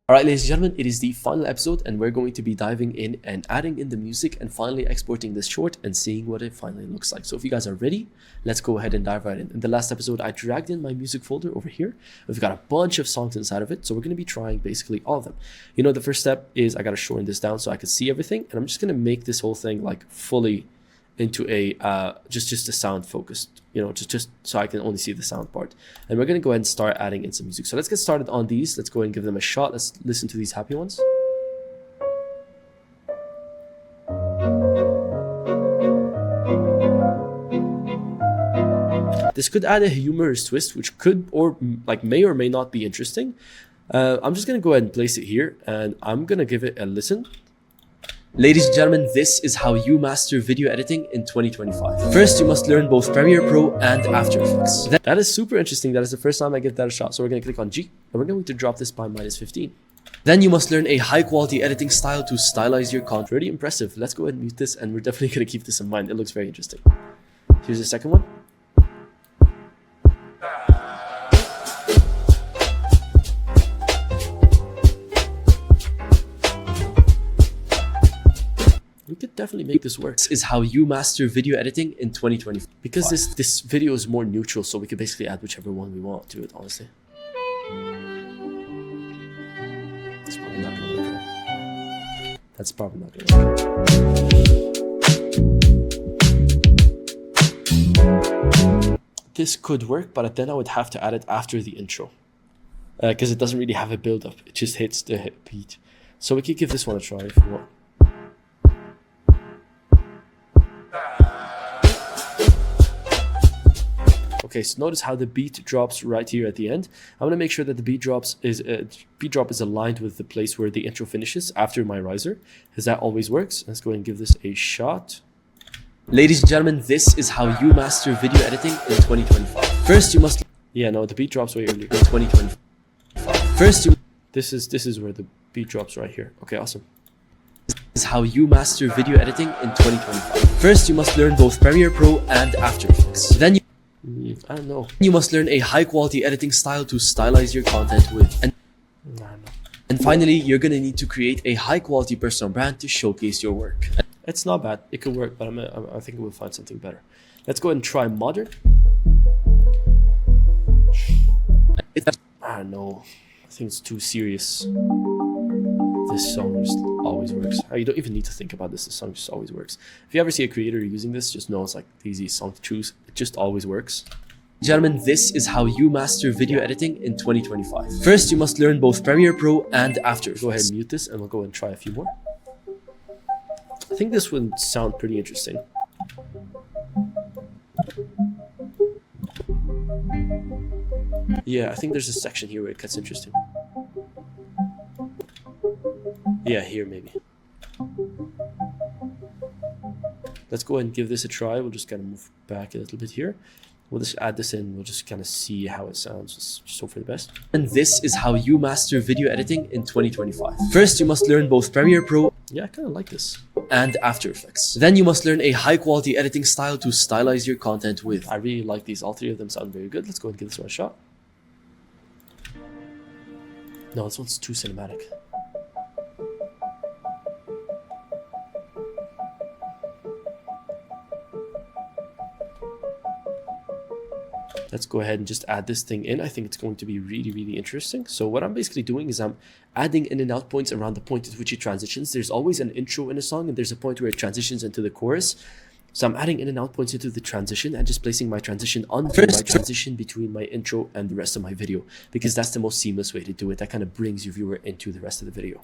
All right, ladies and gentlemen, it is the final episode and we're going to be diving in and adding in the music and finally exporting this short and seeing what it finally looks like. So if you guys are ready, let's go ahead and dive right in. In the last episode, I dragged in my music folder over here. We've got a bunch of songs inside of it. So we're going to be trying basically all of them. You know, the first step is I got to shorten this down so I can see everything. And I'm just going to make this whole thing like fully into a just a sound focused, you know, just so I can only see the sound part. And we're going to go ahead and start adding in some music. So let's get started on these. Let's go ahead and give them a shot. Let's listen to these happy ones. This could add a humorous twist, which could or like may or may not be interesting. I'm just going to go ahead and place it here and I'm going to give it a listen. Ladies and gentlemen, this is how you master video editing in 2025. First, you must learn both Premiere Pro and After Effects. That is super interesting. That is the first time I give that a shot. So we're going to click on G and we're going to drop this by -15. Then you must learn a high quality editing style to stylize your content. Pretty impressive. Let's go ahead and mute this and we're definitely going to keep this in mind. It looks very interesting. Here's the second one. We could definitely make this work. This is how you master video editing in 2020. Because this video is more neutral, so we could basically add whichever one we want to it, honestly. That's probably not gonna work. That's probably not gonna work. This could work, but then I would have to add it after the intro. Because it doesn't really have a build-up. It just hits the hit beat. So we could give this one a try if you want. Okay, so notice how the beat drops right here at the end. I'm gonna make sure that the beat drop is aligned with the place where the intro finishes after my riser, because that always works. Let's go ahead and give this a shot. Ladies and gentlemen, this is how you master video editing in 2025. First, you must. Yeah, no, the beat drops way earlier in 2025. First, this is where the beat drops right here. Okay, awesome. This is how you master video editing in 2025. First, you must learn both Premiere Pro and After Effects. Then you. I don't know. You must learn a high quality editing style to stylize your content with. And finally, you're going to need to create a high quality personal brand to showcase your work. It's not bad. It could work, but I think we'll find something better. Let's go ahead and try modern. I don't know. I think it's too serious. This song just always works. You don't even need to think about this. The song just always works. If you ever see a creator using this, just know it's like the easiest song to choose. It just always works. Gentlemen, this is how you master video editing in 2025. First, you must learn both Premiere Pro and After. Go ahead and mute this and we'll go and try a few more. I think this would sound pretty interesting. Yeah, I think there's a section here where it gets interesting. Yeah, here maybe. Let's go ahead and give this a try. We'll just kind of move back a little bit here. We'll just add this in. We'll just kind of see how it sounds. Just hope for the best. And this is how you master video editing in 2025. First, you must learn both Premiere Pro. Yeah, I kind of like this. And After Effects. Then you must learn a high quality editing style to stylize your content with. I really like these. All three of them sound very good. Let's go ahead and give this one a shot. No, this one's too cinematic. Let's go ahead and just add this thing in. I think it's going to be really, really interesting. So what I'm basically doing is I'm adding in and out points around the point at which it transitions. There's always an intro in a song and there's a point where it transitions into the chorus. So I'm adding in and out points into the transition and just placing my transition onto my transition between my intro and the rest of my video, because that's the most seamless way to do it. That kind of brings your viewer into the rest of the video.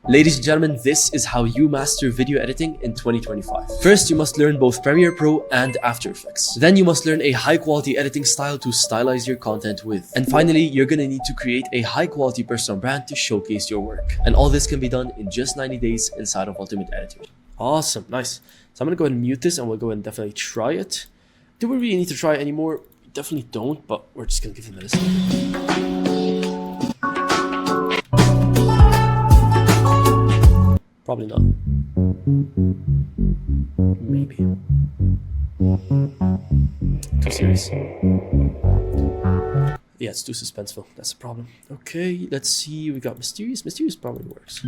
Ladies and gentlemen, this is how you master video editing in 2025. First, you must learn both Premiere Pro and After Effects. Then you must learn a high quality editing style to stylize your content with. And finally, you're going to need to create a high quality personal brand to showcase your work. And all this can be done in just 90 days inside of Ultimate Editor. Awesome, nice. So I'm going to go ahead and mute this and we'll go ahead and definitely try it. Do we really need to try it anymore? We definitely don't, but we're just going to give them a listen. Probably not. Maybe. Too serious. Yeah, it's too suspenseful. That's the problem. Okay, let's see. We got mysterious. Mysterious probably works.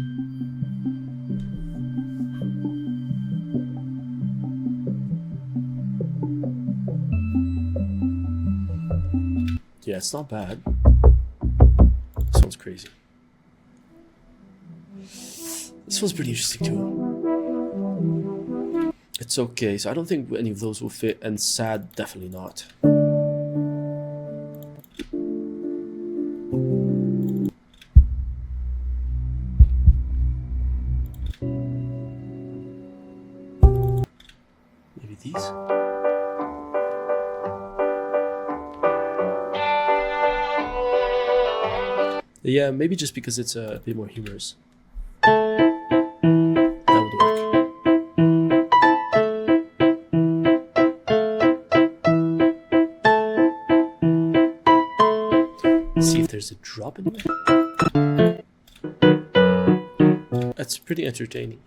Yeah, it's not bad. This one's crazy. This one's pretty interesting too. It's okay. So I don't think any of those will fit, and sad, definitely not. Maybe these? Yeah, maybe just because it's a bit more humorous. That would work. See if there's a drop in there. That's pretty entertaining.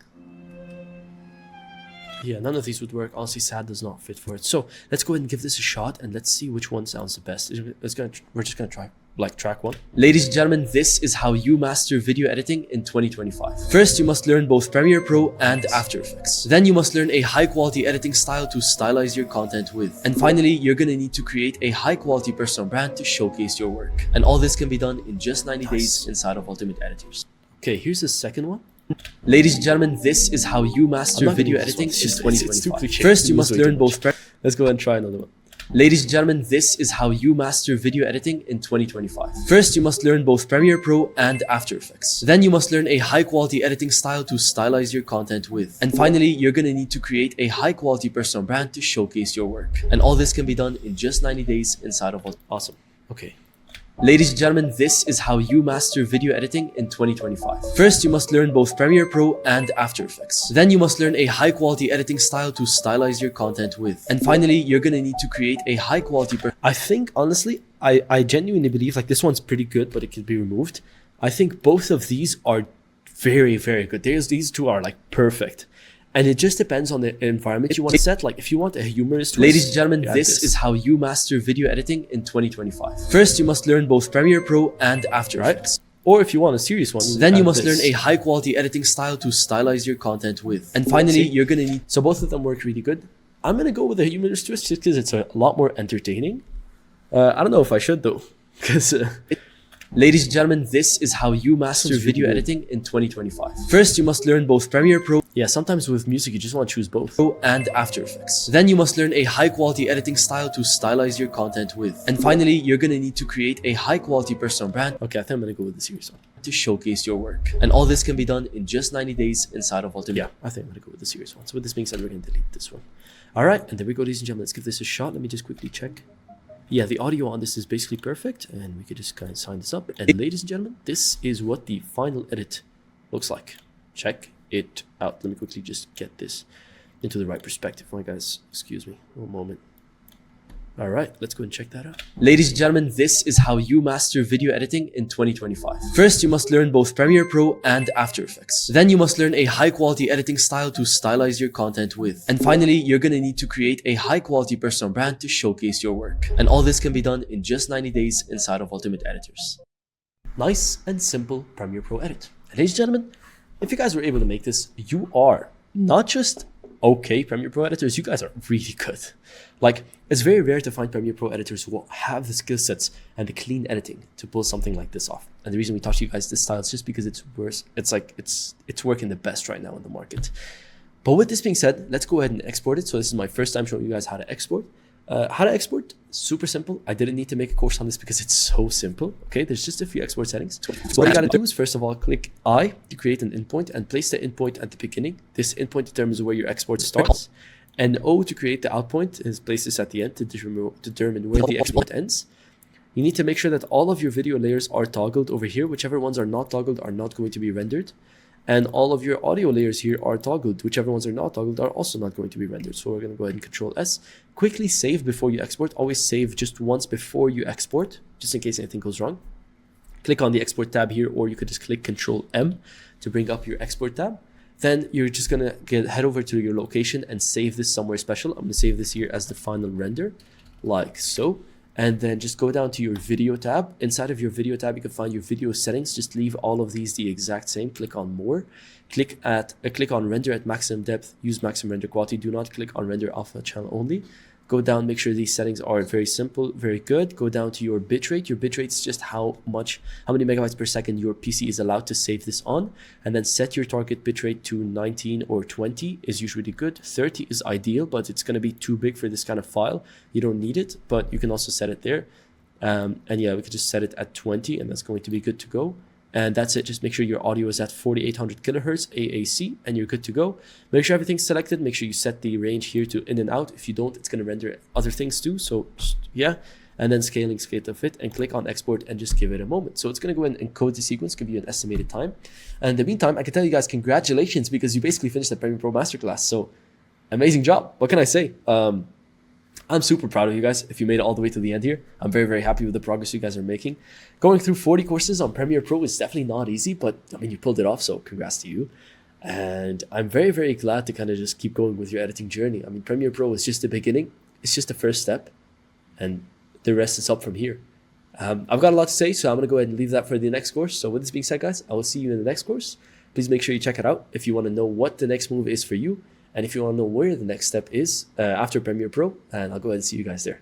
Yeah, none of these would work. Honestly, sad does not fit for it. So let's go ahead and give this a shot and let's see which one sounds the best. We're just gonna try like track one. Ladies and gentlemen, this is how you master video editing in 2025. First, you must learn both Premiere Pro and After Effects. Then you must learn a high quality editing style to stylize your content with. And finally, you're gonna need to create a high quality personal brand to showcase your work. And all this can be done in just 90 days inside of Ultimate Editors. Okay, here's the second one. Ladies and gentlemen, this is how you master video editing in 2025. First, you must learn both. Let's go ahead and try another one. Ladies and gentlemen, this is how you master video editing in 2025. First, you must learn both Premiere Pro and After Effects. Then you must learn a high quality editing style to stylize your content with. And finally, you're gonna need to create a high quality personal brand to showcase your work. And all this can be done in just 90 days inside of Awesome. Okay. Ladies and gentlemen, this is how you master video editing in 2025. First, you must learn both Premiere Pro and After Effects. Then you must learn a high quality editing style to stylize your content with. And finally, you're gonna need to create a high quality I think, honestly, I genuinely believe like this one's pretty good, but it could be removed. I think both of these are very, very good. These two are like perfect. And it just depends on the environment you want to set. Like if you want a humorous twist. Ladies and gentlemen, this is how you master video editing in 2025. First, you must learn both Premiere Pro and After Effects. Or if you want a serious one, then you must learn a high quality editing style to stylize your content with. And finally, you're gonna need. So both of them work really good. I'm gonna go with a humorous twist just because it's a lot more entertaining. I don't know if I should though, because. Ladies and gentlemen, this is how you master video editing in 2025. First, you must learn both Premiere Pro. Yeah, sometimes with music, you just want to choose both. Pro and After Effects. Then you must learn a high quality editing style to stylize your content with. And finally, you're gonna need to create a high quality personal brand. Okay, I think I'm gonna go with the serious one. To showcase your work. And all this can be done in just 90 days inside of Ultimate. Yeah, I think I'm gonna go with the serious one. So with this being said, we're gonna delete this one. All right, and there we go, ladies and gentlemen. Let's give this a shot. Let me just quickly check. Yeah, the audio on this is basically perfect, and we could just kind of sign this up. And ladies and gentlemen, this is what the final edit looks like. Check it out. Let me quickly just get this into the right perspective. Oh my guys, excuse me, one moment. All right, let's go and check that out. Ladies and gentlemen, this is how you master video editing in 2025. First, you must learn both Premiere Pro and After Effects. Then you must learn a high quality editing style to stylize your content with. And finally, you're gonna need to create a high quality personal brand to showcase your work. And all this can be done in just 90 days inside of Ultimate Editors. Nice and simple Premiere Pro edit. And ladies and gentlemen, if you guys were able to make this, you are not just okay Premiere Pro editors, you guys are really good. Like, it's very rare to find Premiere Pro editors who have the skill sets and the clean editing to pull something like this off. And the reason we taught you guys this style is just because it's worse. It's like it's working the best right now in the market. But with this being said, let's go ahead and export it. So this is my first time showing you guys how to export. Super simple. I didn't need to make a course on this because it's so simple. Okay, there's just a few export settings. So what you gotta do is first of all, click I to create an endpoint and place the endpoint at the beginning. This endpoint determines where your export starts. And O to create the outpoint is place this at the end to determine where the export ends. You need to make sure that all of your video layers are toggled over here. Whichever ones are not toggled are not going to be rendered. And all of your audio layers here are toggled. Whichever ones are not toggled are also not going to be rendered. So we're going to go ahead and Control S. Quickly save before you export. Always save just once before you export, just in case anything goes wrong. Click on the Export tab here, or you could just click Control M to bring up your Export tab. Then you're just going to head over to your location and save this somewhere special. I'm going to save this here as the final render, like so. and then just go down to your video tab. Inside of your video tab, you can find your video settings. Just leave all of these the exact same. Click on more. Click on render at maximum depth. Use maximum render quality. Do not click on render alpha channel only. Go down, make sure these settings are very simple, very good. Go down to your bitrate. Your bitrate is just how many megabytes per second your PC is allowed to save this on. And then set your target bitrate to 19 or 20 is usually good. 30 is ideal, but it's going to be too big for this kind of file. You don't need it, but you can also set it there. And yeah, we could just set it at 20 and that's going to be good to go. And that's it. Just make sure your audio is at 4800 kilohertz AAC and you're good to go. Make sure everything's selected. Make sure you set the range here to in and out. If you don't, it's going to render other things too. So yeah. And then scale to fit and click on export and just give it a moment. So it's going to go and encode the sequence, give you an estimated time. And in the meantime, I can tell you guys, congratulations, because you basically finished the Premiere Pro Masterclass. So amazing job. What can I say? I'm super proud of you guys. If you made it all the way to the end here, I'm very, very happy with the progress you guys are making. Going through 40 courses on Premiere Pro is definitely not easy, but I mean, you pulled it off, so congrats to you. And I'm very, very glad to kind of just keep going with your editing journey. I mean, Premiere Pro is just the beginning. It's just the first step, and the rest is up from here. I've got a lot to say, so I'm going to go ahead and leave that for the next course. So with this being said, guys, I will see you in the next course. Please make sure you check it out if you want to know what the next move is for you. And if you want to know where the next step is after Premiere Pro, and I'll go ahead and see you guys there.